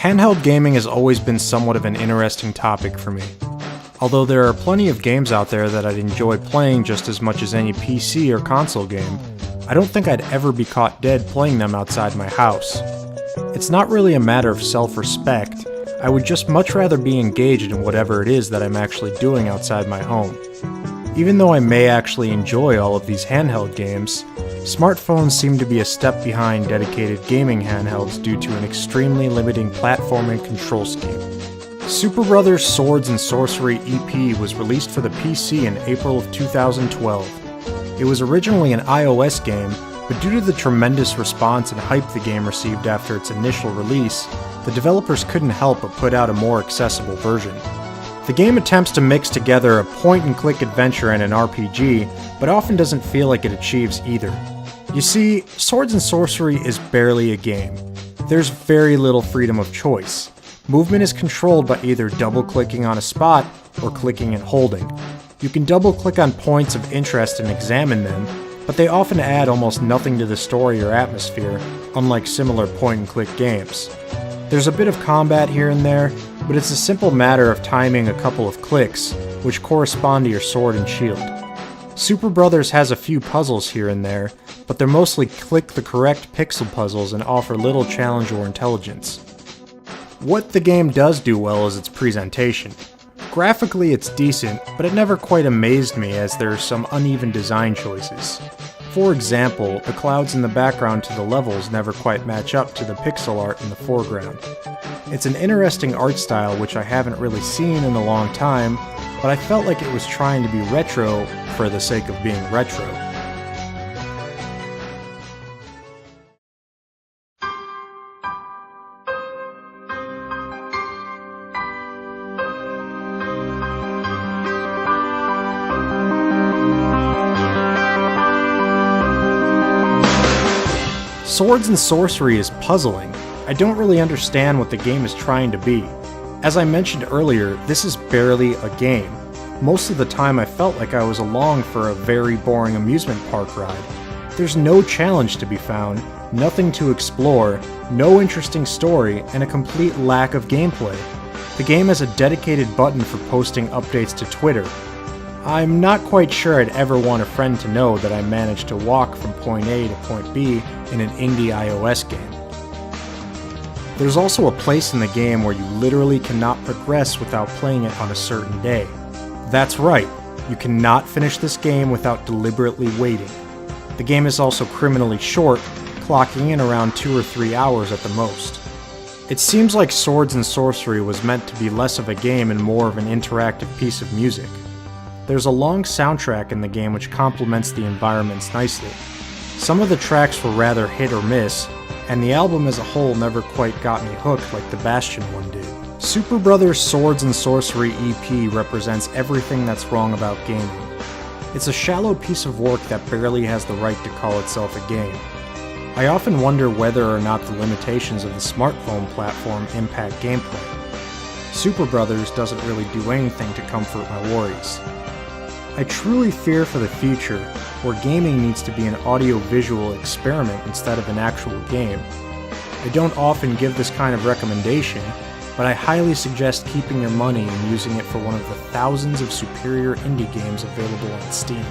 Handheld gaming has always been somewhat of an interesting topic for me. Although there are plenty of games out there that I'd enjoy playing just as much as any PC or console game, I don't think I'd ever be caught dead playing them outside my house. It's not really a matter of self-respect, I would just much rather be engaged in whatever it is that I'm actually doing outside my home. Even though I may actually enjoy all of these handheld games, smartphones seem to be a step behind dedicated gaming handhelds due to an extremely limiting platform and control scheme. Superbrothers Swords and Sworcery EP was released for the PC in April of 2012. It was originally an iOS game, but due to the tremendous response and hype the game received after its initial release, the developers couldn't help but put out a more accessible version. The game attempts to mix together a point-and-click adventure and an RPG, but often doesn't feel like it achieves either. You see, Swords and Sworcery is barely a game. There's very little freedom of choice. Movement is controlled by either double-clicking on a spot or clicking and holding. You can double-click on points of interest and examine them, but they often add almost nothing to the story or atmosphere, unlike similar point-and-click games. There's a bit of combat here and there, but it's a simple matter of timing a couple of clicks, which correspond to your sword and shield. Superbrothers has a few puzzles here and there, but they're mostly click the correct pixel puzzles and offer little challenge or intelligence. What the game does do well is its presentation. Graphically it's decent, but it never quite amazed me as there are some uneven design choices. For example, the clouds in the background to the levels never quite match up to the pixel art in the foreground. It's an interesting art style which I haven't really seen in a long time, but I felt like it was trying to be retro for the sake of being retro. Swords and Sworcery is puzzling. I don't really understand what the game is trying to be. As I mentioned earlier, this is barely a game. Most of the time I felt like I was along for a very boring amusement park ride. There's no challenge to be found, nothing to explore, no interesting story, and a complete lack of gameplay. The game has a dedicated button for posting updates to Twitter. I'm not quite sure I'd ever want a friend to know that I managed to walk from point A to point B in an indie iOS game. There's also a place in the game where you literally cannot progress without playing it on a certain day. That's right, you cannot finish this game without deliberately waiting. The game is also criminally short, clocking in around 2 or 3 hours at the most. It seems like Swords and Sworcery was meant to be less of a game and more of an interactive piece of music. There's a long soundtrack in the game which complements the environments nicely. Some of the tracks were rather hit or miss, and the album as a whole never quite got me hooked like the Bastion one did. Superbrothers Swords and Sworcery EP represents everything that's wrong about gaming. It's a shallow piece of work that barely has the right to call itself a game. I often wonder whether or not the limitations of the smartphone platform impact gameplay. Superbrothers doesn't really do anything to comfort my worries. I truly fear for the future, where gaming needs to be an audio-visual experiment instead of an actual game. I don't often give this kind of recommendation, but I highly suggest keeping your money and using it for one of the thousands of superior indie games available on Steam.